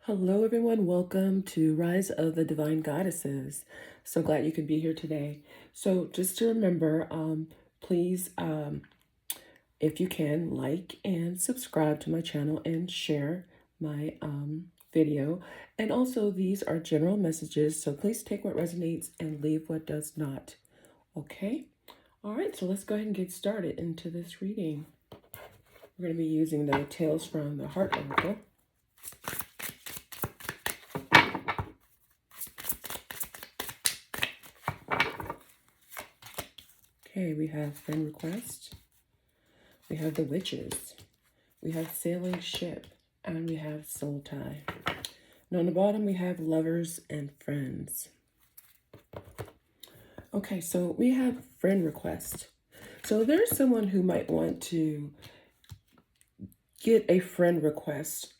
Hello, everyone. Welcome to Rise of the Divine Goddesses. So glad you could be here today. So just to remember, please, if you can, like and subscribe to my channel and share my video. And also, these are general messages, so please take what resonates and leave what does not. Okay? All right, so let's go ahead and get started into this reading. We're going to be using the Tales from the Heart Oracle. Okay, we have friend request, we have the witches, we have sailing ship, and we have soul tie. And on the bottom, we have lovers and friends. Okay, so we have friend request. So there's someone who might want to get a friend request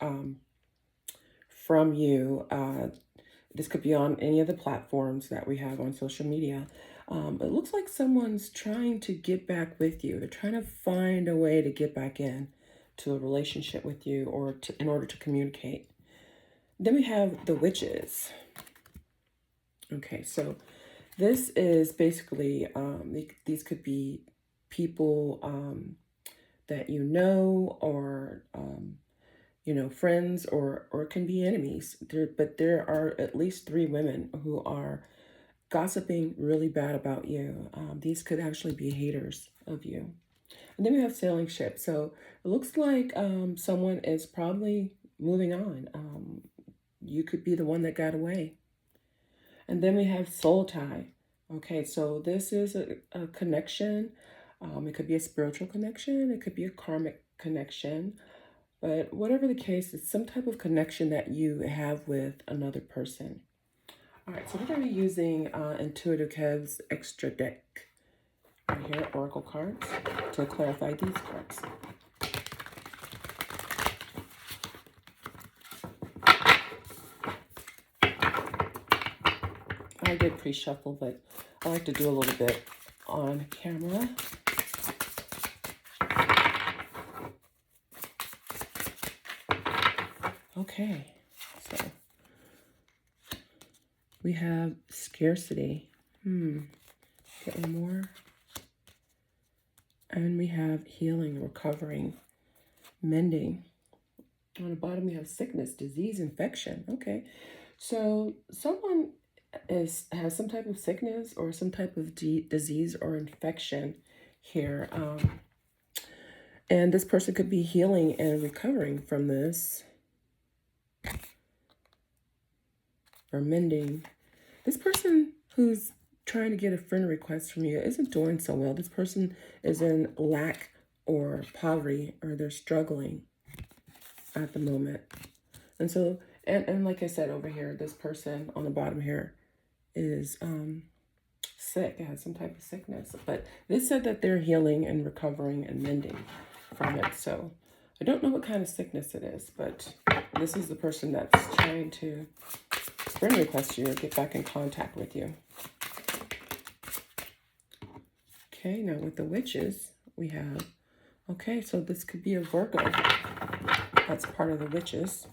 from you. This could be on any of the platforms that we have on social media. It looks like someone's trying to get back with you. They're trying to find a way to get back in to a relationship with you or in order to communicate. Then we have the witches. Okay, so this is basically, these could be people that you know or, friends or it can be enemies. But there are at least 3 women who are gossiping really bad about you. These could actually be haters of you. And then we have sailing ship. So it looks like someone is probably moving on. You could be the one that got away. And then we have soul tie. Okay, so this is a connection. It could be a spiritual connection. It could be a karmic connection. But whatever the case, it's some type of connection that you have with another person. All right, so we're going to be using Intuitive Kev's extra deck right here, Oracle cards, to clarify these cards. I did pre-shuffle, but I like to do a little bit on camera. Okay, so we have scarcity. Get one more. And we have healing, recovering, mending. On the bottom, we have sickness, disease, infection. Okay, so someone has some type of sickness or some type of disease or infection here. And this person could be healing and recovering from this. Or mending. This person who's trying to get a friend request from you isn't doing so well. This person is in lack or poverty, or they're struggling at the moment. And so, and like I said over here, this person on the bottom here is sick, has some type of sickness. But they said that they're healing and recovering and mending from it. So I don't know what kind of sickness it is, but this is the person that's trying to friend request you or get back in contact with you. Okay, now with the witches, we have, okay, so this could be a Virgo. That's part of the witches.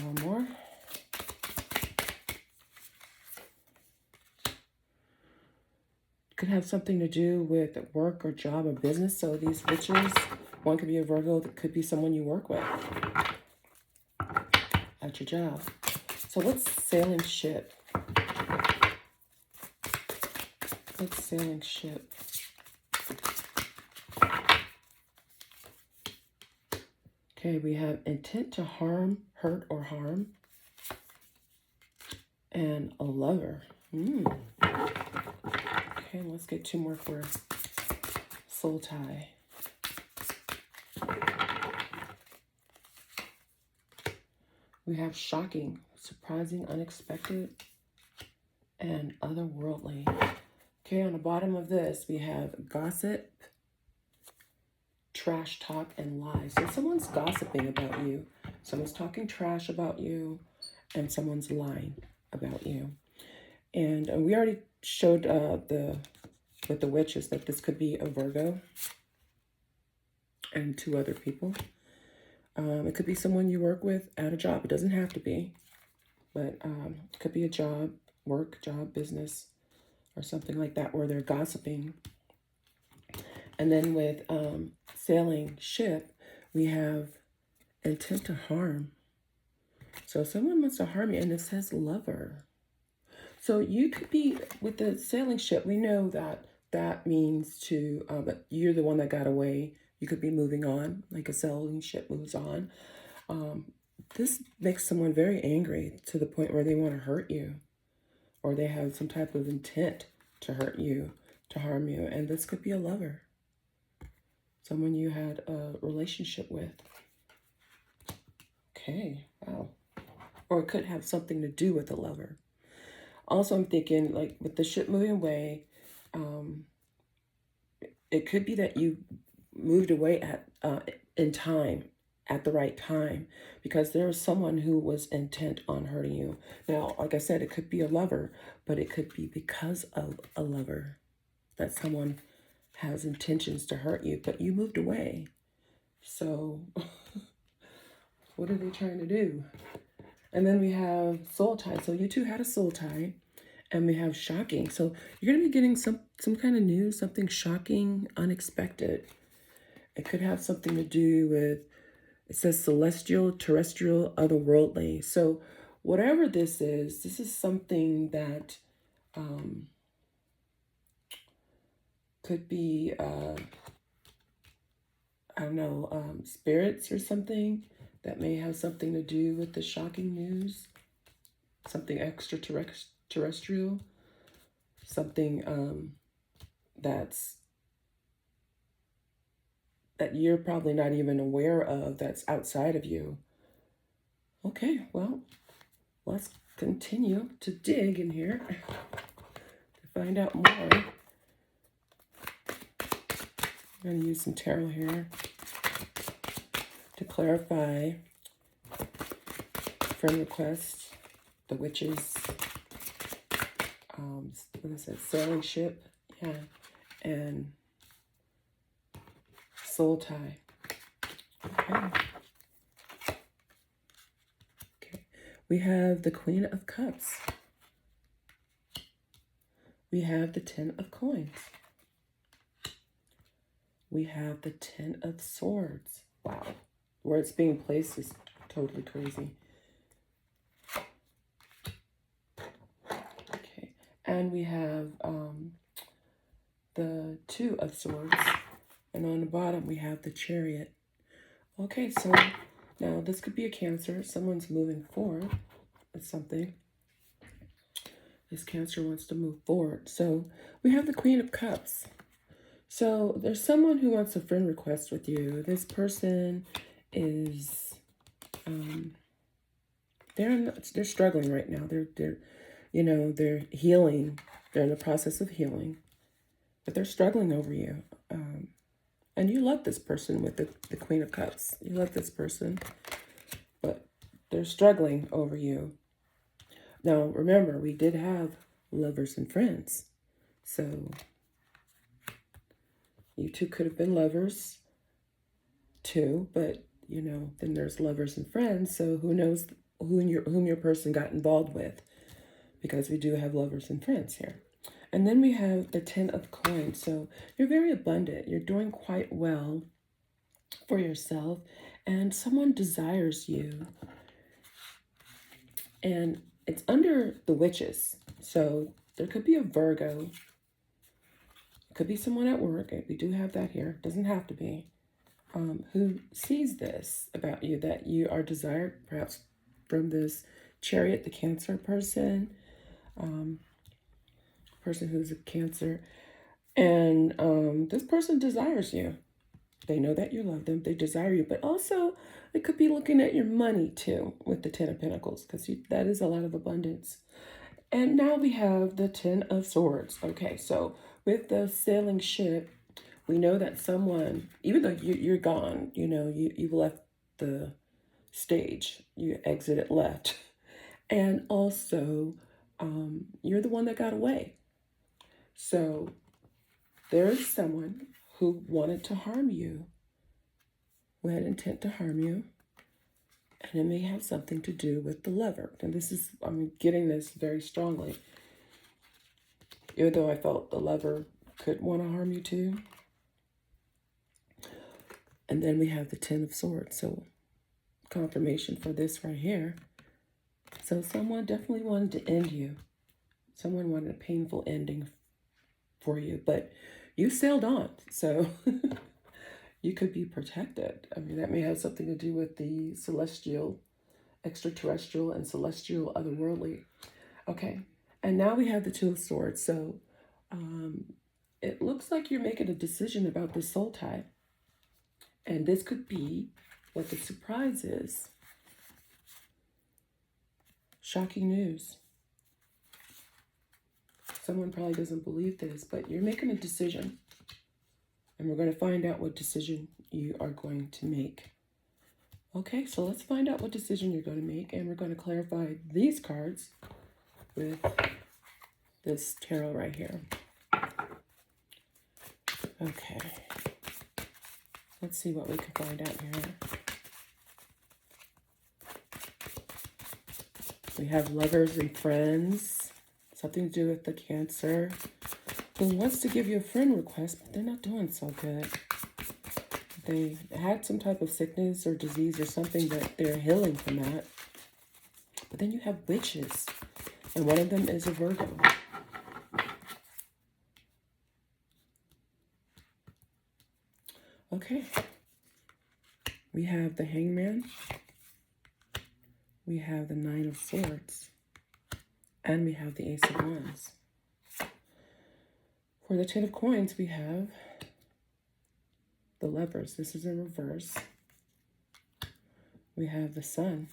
One more. Could have something to do with work or job or business. So these witches, one could be a Virgo, that could be someone you work with at your job. So what's sailing ship? What's sailing ship? Okay, we have intent to harm, hurt, or harm. And a lover. Okay, let's get 2 more for soul tie. We have shocking, surprising, unexpected, and otherworldly. Okay, on the bottom of this, we have gossip, trash talk, and lies. So someone's gossiping about you. Someone's talking trash about you, and someone's lying about you. And we already showed with the witches that this could be a Virgo and two other people. It could be someone you work with at a job. It doesn't have to be, but it could be a job, job, business, or something like that where they're gossiping. And then with sailing ship, we have intent to harm. So someone wants to harm you, and it says lover. So you could be with the sailing ship. We know that that means to, but you're the one that got away. You could be moving on, like a sailing ship moves on. This makes someone very angry to the point where they want to hurt you, or they have some type of intent to hurt you, to harm you. And this could be a lover, someone you had a relationship with. Okay, wow. Or it could have something to do with a lover. Also, I'm thinking, like, with the ship moving away, it could be that you moved away in time, at the right time, because there was someone who was intent on hurting you. Now, like I said, it could be a lover, but it could be because of a lover that someone has intentions to hurt you, but you moved away. So, what are they trying to do? And then we have soul tie. So you two had a soul tie. And we have shocking. So you're going to be getting some kind of news, something shocking, unexpected. It could have something to do with, it says celestial, terrestrial, otherworldly. So whatever this is something that could be, I don't know, spirits or something that may have something to do with the shocking news. Something extraterrestrial, something that you're probably not even aware of, that's outside of you. Okay, well, let's continue to dig in here to find out more. I'm going to use some tarot here to clarify friend request, the witches, what is it, sailing ship, yeah, and soul tie. Okay. We have the Queen of Cups. We have the Ten of Coins. We have the Ten of Swords. Wow. Where it's being placed is totally crazy. Okay. And we have the Two of Swords. And on the bottom, we have the Chariot. Okay, so now this could be a Cancer. Someone's moving forward with something. This Cancer wants to move forward. So we have the Queen of Cups. So there's someone who wants a friend request with you. This person is, they're struggling right now. They're healing. They're in the process of healing, but they're struggling over you. And you love this person with the Queen of Cups. You love this person, but they're struggling over you. Now, remember, we did have lovers and friends. So you two could have been lovers too, but, then there's lovers and friends. So who knows whom your person got involved with, because we do have lovers and friends here. And then we have the Ten of Coins. So you're very abundant. You're doing quite well for yourself. And someone desires you. And it's under the witches. So there could be a Virgo. It could be someone at work. We do have that here. It doesn't have to be. Who sees this about you, that you are desired, perhaps from this Chariot, the Cancer person. Person who's a Cancer, and this person desires you. They know that you love them. They desire you, but also it could be looking at your money too with the Ten of Pentacles, because that is a lot of abundance. And now we have the Ten of Swords. Okay, so with the sailing ship, we know that someone, even though you're gone, you've left the stage, you exited, left, and also you're the one that got away. So there's someone who wanted to harm you, who had intent to harm you, and it may have something to do with the lover. And this is, I'm getting this very strongly. Even though I felt the lover could want to harm you too. And then we have the Ten of Swords. So confirmation for this right here. So someone definitely wanted to end you. Someone wanted a painful ending for you, but you sailed on. So you could be protected. I mean, that may have something to do with the celestial, extraterrestrial, and celestial otherworldly. Okay. And now we have the Two of Swords. So it looks like you're making a decision about this soul tie. And this could be what the surprise is. Shocking news. Someone probably doesn't believe this, but you're making a decision. And we're going to find out what decision you are going to make. Okay, so let's find out what decision you're going to make. And we're going to clarify these cards with this tarot right here. Okay. Let's see what we can find out here. We have lovers and friends. Something to do with the Cancer. Who wants to give you a friend request, but they're not doing so good. They had some type of sickness or disease or something that they're healing from that. But then you have witches. And one of them is a Virgo. Okay. We have the Hangman. We have the Nine of Swords. And we have the Ace of Wands. For the Ten of Coins, we have the Lovers. This is in reverse. We have the Sun.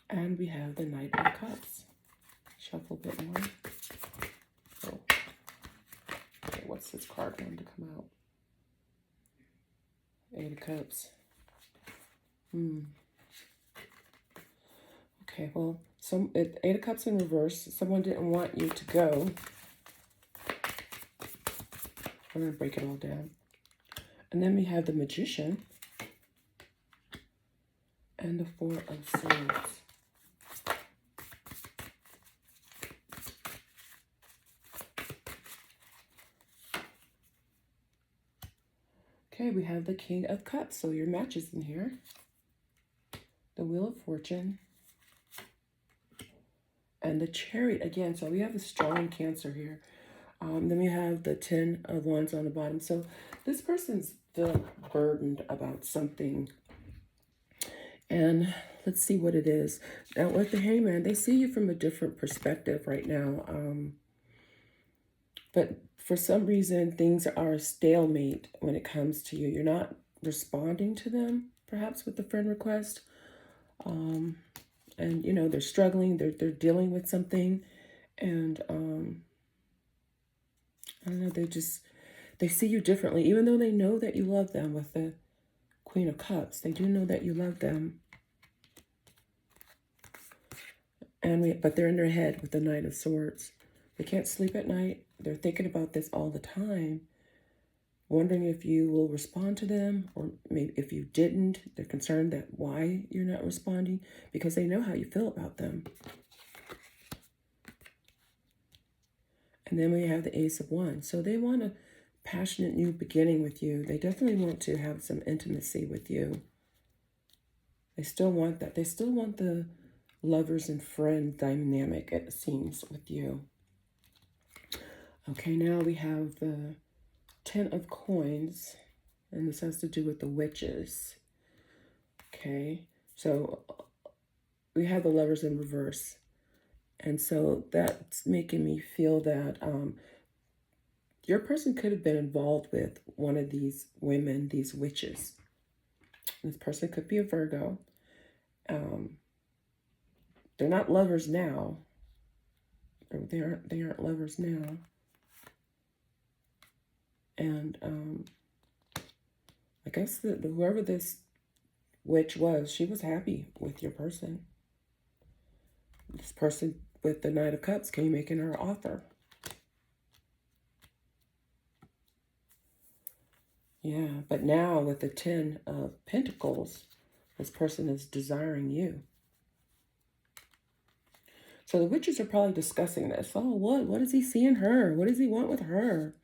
And we have the Knight of Cups. Shuffle a bit more. Oh. Okay, what's this card going to come out? Eight of Cups. Okay, well, Eight of Cups in reverse. Someone didn't want you to go. We're going to break it all down. And then we have the Magician. And the Four of Swords. Okay, we have the King of Cups. So your match is in here. The Wheel of Fortune. And the Chariot again. So we have a strong Cancer here. Then we have the Ten of Wands on the bottom. So this person's feeling burdened about something. And let's see what it is. Now with the Hangman, they see you from a different perspective right now. But for some reason, things are a stalemate when it comes to you. You're not responding to them, perhaps with the friend request. And, you know, they're struggling. They're dealing with something. And, I don't know, they see you differently. Even though they know that you love them with the Queen of Cups. They do know that you love them. But they're in their head with the Knight of Swords. They can't sleep at night. They're thinking about this all the time, wondering if you will respond to them, or maybe if you didn't, they're concerned that why you're not responding, because they know how you feel about them. And then we have the Ace of Wands. So they want a passionate new beginning with you. They definitely want to have some intimacy with you. They still want that. They still want the lovers and friend dynamic, it seems, with you. Okay, now we have the Ten of Coins, and this has to do with the witches. Okay, so we have the lovers in reverse. And so that's making me feel that your person could have been involved with one of these women, these witches. This person could be a Virgo. They're not lovers now. They aren't lovers now. And I guess whoever this witch was, she was happy with your person. This person with the Knight of Cups came making her offer. Yeah, but now with the Ten of Pentacles, this person is desiring you. So the witches are probably discussing this. Oh, what does he see in her? What does he want with her?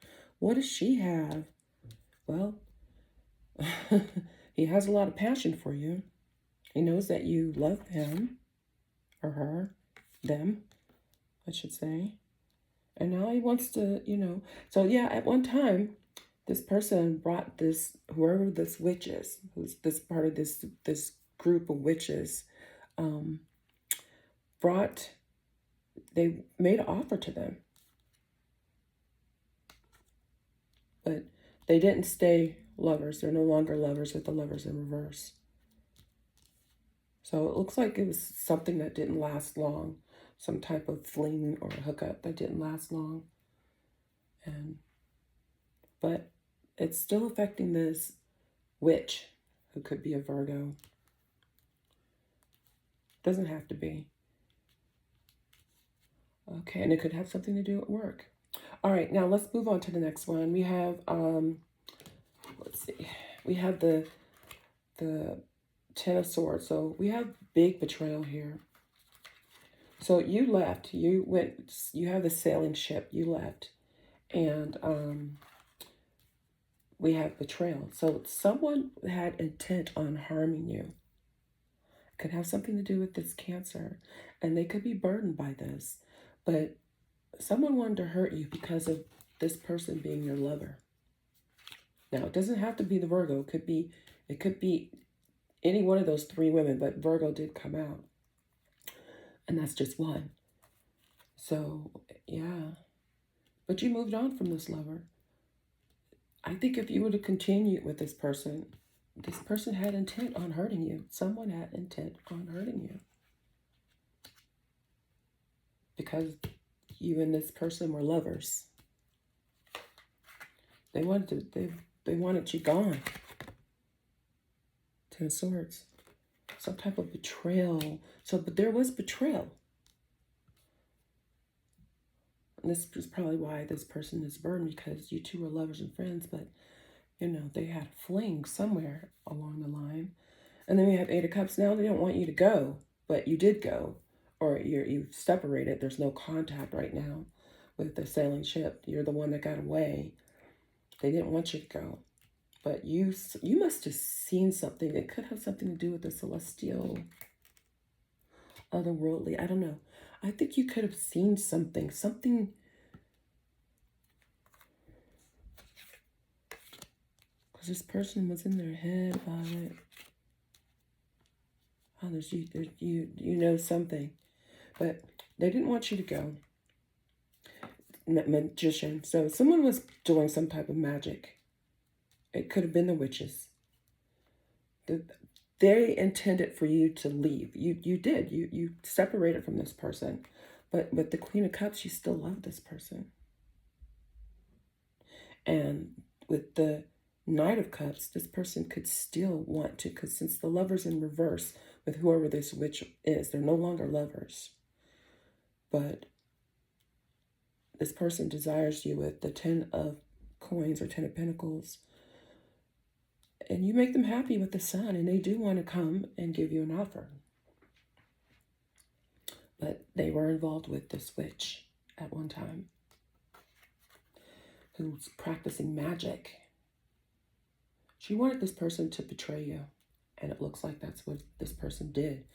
What does she have? Well, he has a lot of passion for you. He knows that you love him or her, them, I should say. And now he wants to, So yeah, at one time, this person brought this, whoever this witch is, who's this part of this group of witches, um, they made an offer to them. But they didn't stay lovers. They're no longer lovers with the lovers in reverse. So it looks like it was something that didn't last long. Some type of fling or hookup that didn't last long. But it's still affecting this witch, who could be a Virgo. Doesn't have to be. Okay, and it could have something to do at work. All right, now let's move on to the next one. We have, let's see. We have the Ten of Swords. So we have big betrayal here. So you left. You have the sailing ship. You left. And we have betrayal. So someone had intent on harming you. It could have something to do with this Cancer. And they could be burdened by this. But someone wanted to hurt you because of this person being your lover. Now, it doesn't have to be the Virgo. It could be any one of those three women, but Virgo did come out. And that's just one. So, yeah. But you moved on from this lover. I think if you would have continued with this person had intent on hurting you. Someone had intent on hurting you. Because you and this person were lovers. They wanted you gone. Ten of Swords. Some type of betrayal. But there was betrayal. And this is probably why this person is burned, because you two were lovers and friends, but, they had a fling somewhere along the line. And then we have Eight of Cups. Now they don't want you to go, but you did go. Or you've separated. There's no contact right now with the sailing ship. You're the one that got away. They didn't want you to go. But you must have seen something. It could have something to do with the celestial, otherworldly. I don't know. I think you could have seen something. Because this person was in their head about it. Oh, you know something. But they didn't want you to go. Magician. So someone was doing some type of magic. It could have been the witches. They intended for you to leave. You did. You separated from this person. But with the Queen of Cups, you still love this person. And with the Knight of Cups, this person could still want to, because since the lover's in reverse with whoever this witch is, they're no longer lovers. But this person desires you with the Ten of Coins or Ten of Pentacles. And you make them happy with the Sun, and they do want to come and give you an offer. But they were involved with this witch at one time, who's practicing magic. She wanted this person to betray you, and it looks like that's what this person did.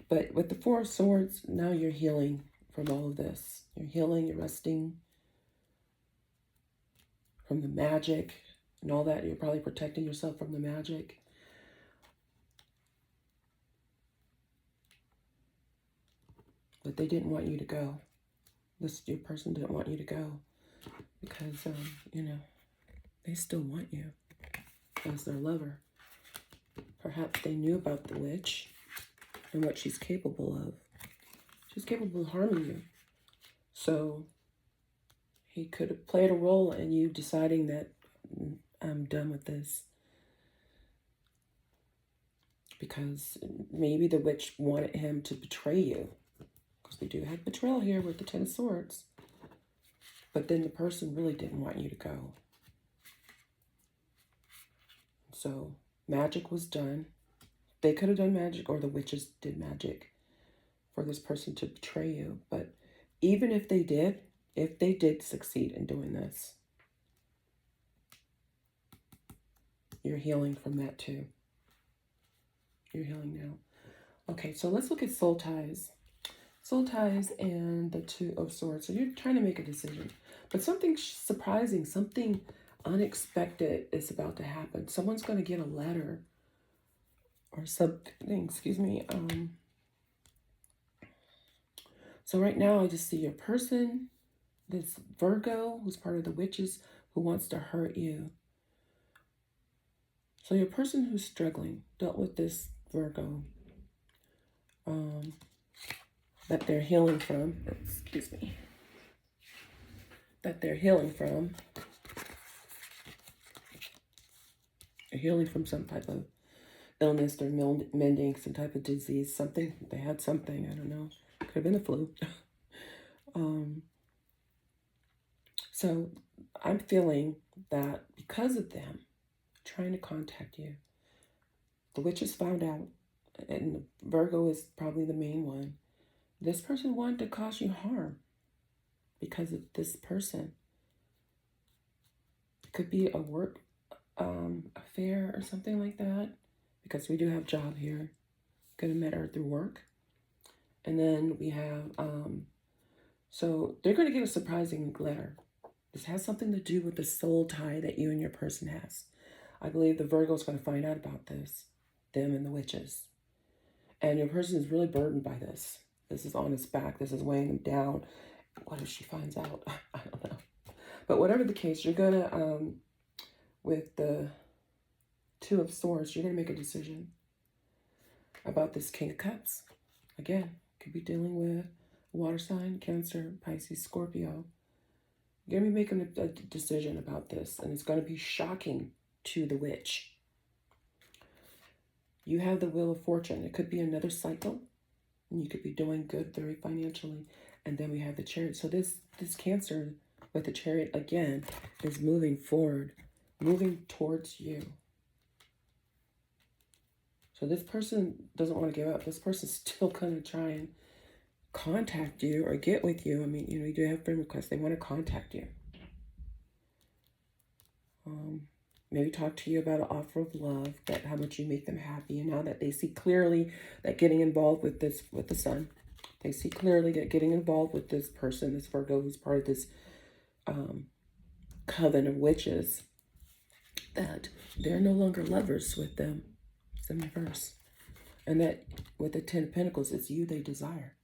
But with the Four of Swords, now you're healing from all of this. You're healing, you're resting from the magic and all that. You're probably protecting yourself from the magic. But they didn't want you to go. Your person didn't want you to go because, they still want you as their lover. Perhaps they knew about the witch and what she's capable of. She's capable of harming you. So he could have played a role in you deciding that I'm done with this. Because maybe the witch wanted him to betray you. Because we do have betrayal here with the Ten of Swords. But then the person really didn't want you to go. So magic was done. They could have done magic, or the witches did magic for this person to betray you. But even if they did succeed in doing this, you're healing from that too. You're healing now. Okay, so let's look at soul ties. Soul ties and the Two of Swords. So you're trying to make a decision, but something surprising, something unexpected is about to happen. Someone's going to get a letter or something, excuse me. So right now I just see your person, this Virgo, who's part of the witches, who wants to hurt you. So your person who's struggling, dealt with this Virgo, that they're healing from, excuse me, that they're healing from. They're healing from some type of illness, they're mending some type of disease, something, they had something, I don't know, could have been the flu. So I'm feeling that because of them trying to contact you, the witches found out, and Virgo is probably the main one. This person wanted to cause you harm because of this person. It could be a work affair or something like that, because we do have job here. Could have met her through work. And then we have, so they're going to get a surprising letter. This has something to do with the soul tie that you and your person has. I believe the Virgo is going to find out about this, them and the witches. And your person is really burdened by this. This is on his back. This is weighing him down. What if she finds out? I don't know. But whatever the case, you're going to, with the Two of Swords, you're going to make a decision about this King of Cups. Again, could be dealing with water sign, Cancer, Pisces, Scorpio. You're going to be making a decision about this, and it's going to be shocking to the witch. You have the Wheel of Fortune. It could be another cycle, and you could be doing good very financially. And then we have the Chariot. So this Cancer with the Chariot, again, is moving forward, moving towards you. So this person doesn't want to give up. This person's still going to try and contact you or get with you. I mean, you know, you do have friend requests. They want to contact you. Maybe talk to you about an offer of love, that how much you make them happy. And now that they see clearly that getting involved with this, with the Sun, they see clearly that getting involved with this person, this Virgo, who's part of this coven of witches, that they're no longer lovers with them. It's in reverse. And that with the Ten of Pentacles, it's you they desire.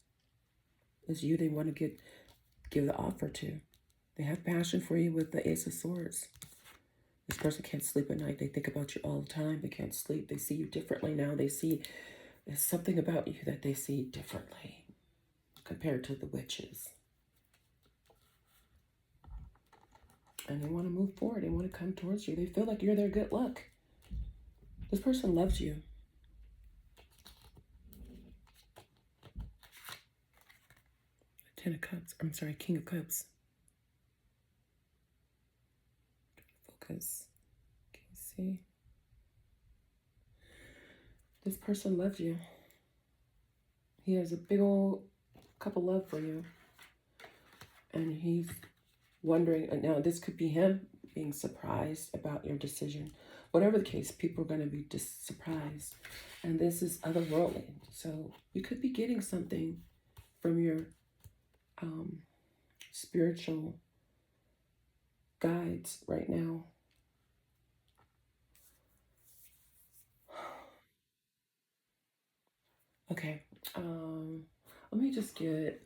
It's you they want to give the offer to. They have passion for you with the Ace of Swords. This person can't sleep at night. They think about you all the time. They can't sleep. They see you differently now. They see, there's something about you that they see differently compared to the witches. And they want to move forward. They want to come towards you. They feel like you're their good luck. This person loves you. Ten of Cups. I'm sorry, King of Cups. Focus. Can you see? This person loves you. He has a big old cup of love for you. And he's wondering, now this could be him being surprised about your decision. Whatever the case, people are going to be surprised. And this is otherworldly. So you could be getting something from your spiritual guides right now. Okay, let me just get,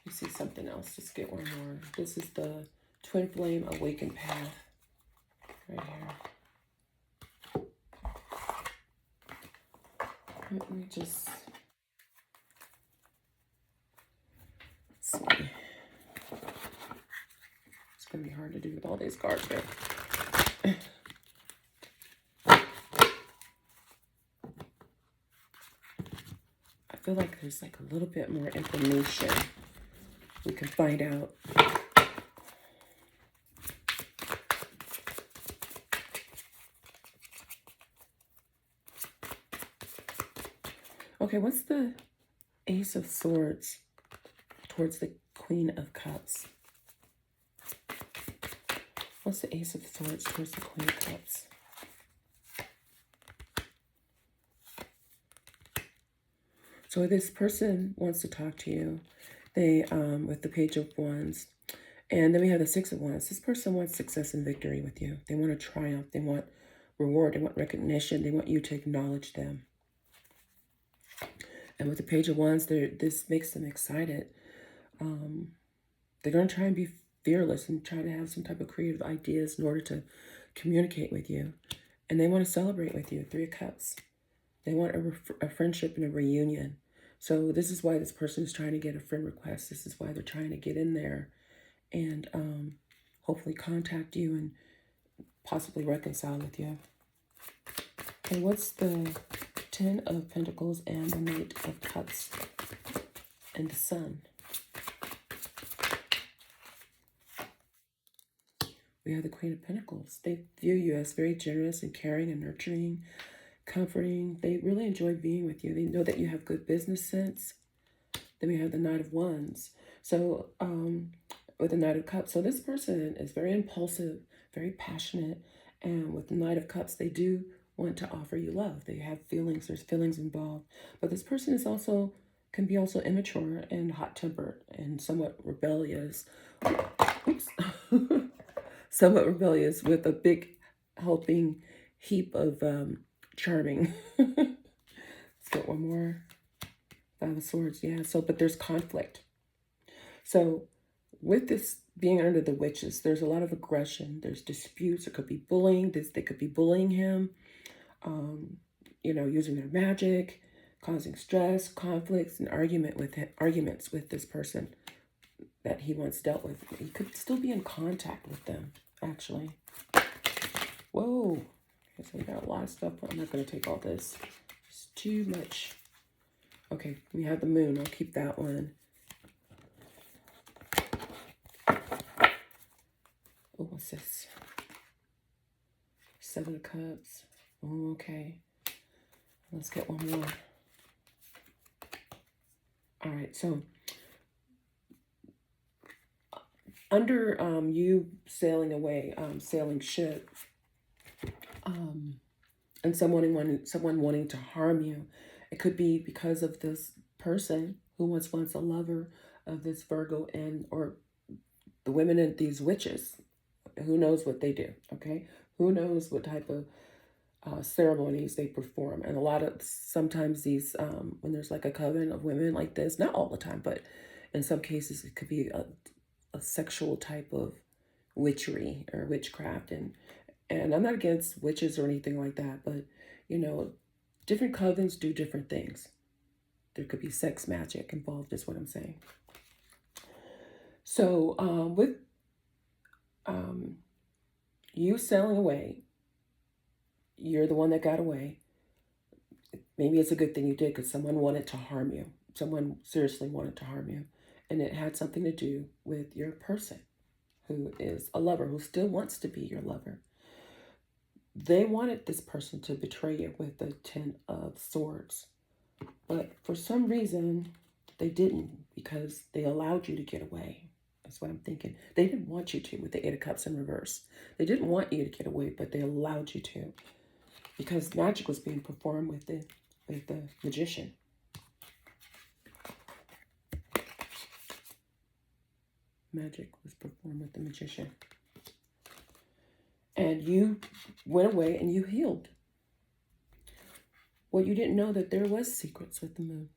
you see something else, just get one more. This is the Twin Flame Awakened Path right here. Let me just see. It's going to be hard to do with all these cards here. I feel like there's like a little bit more information we can find out. Okay, what's the Ace of Swords towards the Queen of Cups? What's the Ace of Swords towards the Queen of Cups? So this person wants to talk to you. They, with the Page of Wands. And then we have the Six of Wands. This person wants success and victory with you. They want a triumph. They want reward. They want recognition. They want you to acknowledge them. And with the Page of Wands, this makes them excited. They're going to try and be fearless and try to have some type of creative ideas in order to communicate with you. And they want to celebrate with you. Three of Cups. They want a friendship and a reunion. So this is why this person is trying to get a friend request. This is why they're trying to get in there and hopefully contact you and possibly reconcile with you. Okay, what's the Ten of Pentacles and the Knight of Cups and the Sun? We have the Queen of Pentacles. They view you as very generous and caring and nurturing, comforting. They really enjoy being with you. They know that you have good business sense. Then we have the Knight of Wands. So with the Knight of Cups, so this person is very impulsive, very passionate, and with the Knight of Cups, they do want to offer you love. They have feelings. There's feelings involved. But this person is also can be also immature and hot-tempered and somewhat rebellious. Oops. Somewhat rebellious with a big helping heap of charming. Let's get one more. Five of Swords, yeah. So, but there's conflict. So with this being under the witches, there's a lot of aggression. There's disputes. There could be bullying. They could be bullying him, you know, using their magic, causing stress, conflicts, and arguments with this person that he once dealt with. He could still be in contact with them, actually. Whoa. Okay, so we got a lot of stuff. I'm not going to take all this. It's too much. Okay, we have the Moon. I'll keep that one. Oh, what's this? Seven of Cups. Oh, okay. Let's get one more. All right, so under you sailing away, sailing ship, and someone wanting to harm you, it could be because of this person who was once a lover of this Virgo or the women and these witches. Who knows what they do, okay? Who knows what type of ceremonies they perform. And sometimes these, when there's like a coven of women like this, not all the time, but in some cases it could be a sexual type of witchery or witchcraft. And I'm not against witches or anything like that, but, you know, different covens do different things. There could be sex magic involved, is what I'm saying. So with you sailing away, you're the one that got away. Maybe it's a good thing you did because someone wanted to harm you. Someone seriously wanted to harm you. And it had something to do with your person who is a lover, who still wants to be your lover. They wanted this person to betray you with the Ten of Swords. But for some reason, they didn't, because they allowed you to get away. That's what I'm thinking. They didn't want you to with the Eight of Cups in reverse. They didn't want you to get away, but they allowed you to, because magic was being performed with the magician. Magic was performed with the magician. And you went away and you healed. Well, you didn't know that there was secrets with the Moon.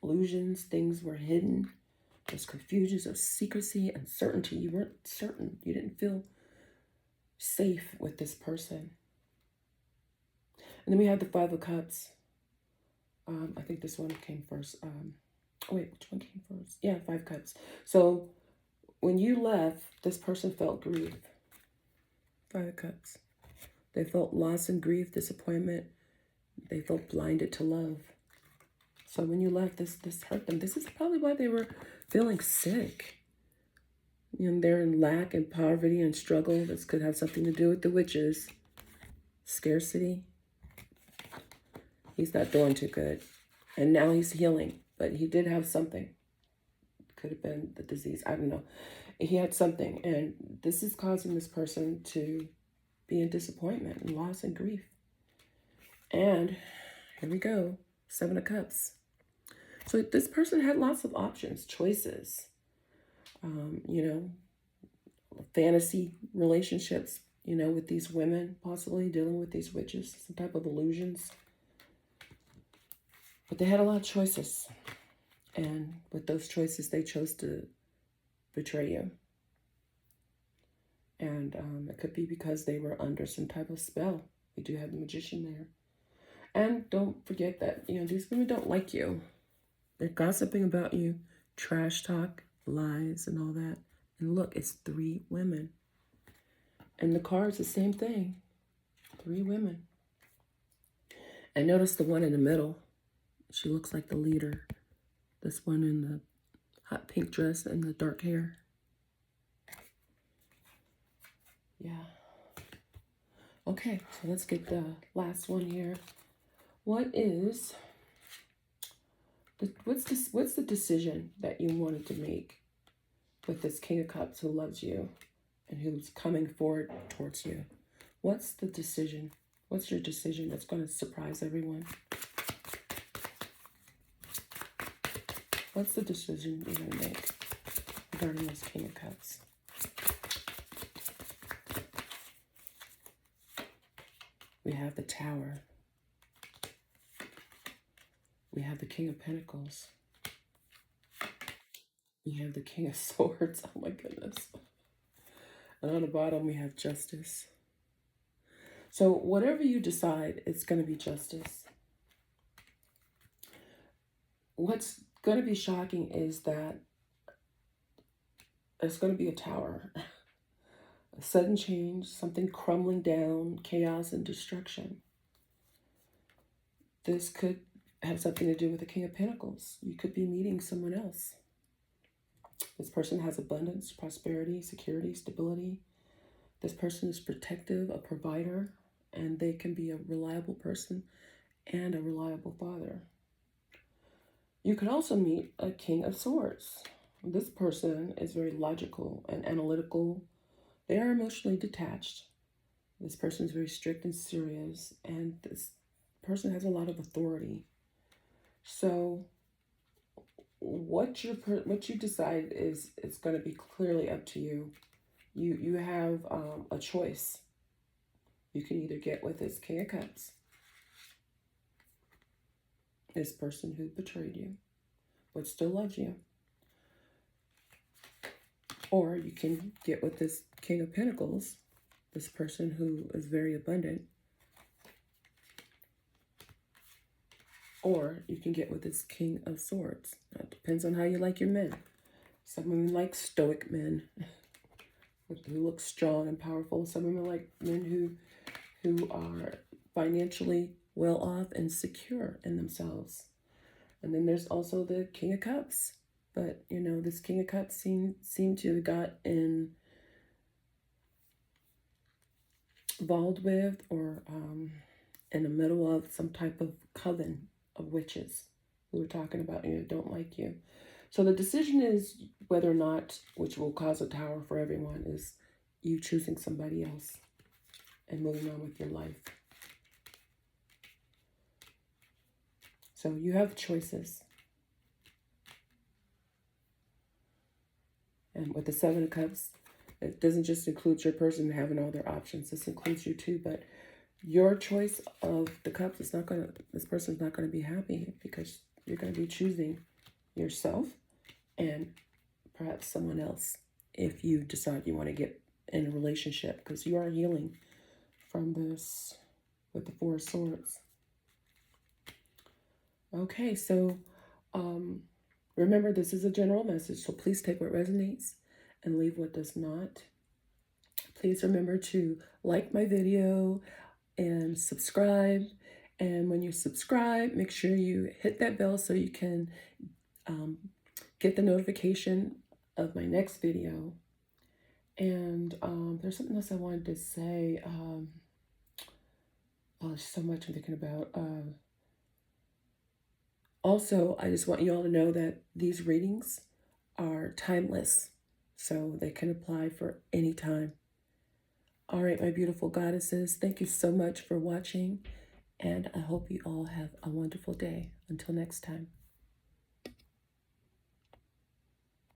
Illusions, things were hidden. There's confusions of secrecy, uncertainty. You weren't certain. You didn't feel safe with this person. And then we have the Five of Cups. I think this one came first. Oh wait, which one came first? Yeah, Five Cups. So when you left, this person felt grief. Five of Cups. They felt loss and grief, disappointment. They felt blinded to love. So when you left, this hurt them. This is probably why they were feeling sick. You know, they're in lack and poverty and struggle. This could have something to do with the witches. Scarcity. He's not doing too good. And now he's healing, but he did have something. Could have been the disease. I don't know. He had something, and this is causing this person to be in disappointment and loss and grief. And here we go, 7 of Cups. So this person had lots of options, choices, you know, fantasy relationships, you know, with these women, possibly dealing with these witches, some type of illusions. But they had a lot of choices. And with those choices, they chose to betray you. And it could be because they were under some type of spell. We do have the Magician there. And don't forget that, you know, these women don't like you. They're gossiping about you, trash talk, lies, and all that. And look, it's 3 women. And the card's the same thing. 3 women. And notice the one in the middle. She looks like the leader. This one in the hot pink dress and the dark hair. Yeah. Okay, so let's get the last one here. What's the decision that you wanted to make with this King of Cups who loves you and who's coming forward towards you? What's the decision? What's your decision that's going to surprise everyone? What's the decision you're going to make regarding this King of Cups? We have the Tower. We have the King of Pentacles. We have the King of Swords. Oh my goodness. And on the bottom, we have Justice. So whatever you decide, it's going to be justice. What's going to be shocking is that it's going to be a tower. A sudden change, something crumbling down, chaos and destruction. This could have something to do with the King of Pentacles. You could be meeting someone else. This person has abundance, prosperity, security, stability. This person is protective, a provider, and they can be a reliable person and a reliable father. You could also meet a King of Swords. This person is very logical and analytical. They are emotionally detached. This person is very strict and serious, and this person has a lot of authority. So what you decide is going to be clearly up to you. You have a choice. You can either get with this King of Cups, this person who betrayed you, but still loves you, or you can get with this King of Pentacles, this person who is very abundant, or you can get with this King of Swords. Now, it depends on how you like your men. Some women like stoic men who look strong and powerful. Some women like men who are financially well off and secure in themselves. And then there's also the King of Cups. But, you know, this King of Cups seemed to have got involved with or in the middle of some type of coven of witches who are talking about you, don't like you. So the decision is whether or not, which will cause a tower for everyone, is you choosing somebody else and moving on with your life. So you have choices. And with the 7 of Cups, it doesn't just include your person having all their options. This includes you too, but your choice of the cups is not going to, this person's not going to be happy because you're going to be choosing yourself and perhaps someone else if you decide you want to get in a relationship, because you are healing from this with the 4 of Swords. Okay, so remember, this is a general message, so please take what resonates and leave what does not. Please remember to like my video and subscribe. And when you subscribe, make sure you hit that bell so you can get the notification of my next video. And there's something else I wanted to say. Oh, there's so much I'm thinking about. Also, I just want you all to know that these readings are timeless, so they can apply for any time. All right, my beautiful goddesses, thank you so much for watching, and I hope you all have a wonderful day. Until next time.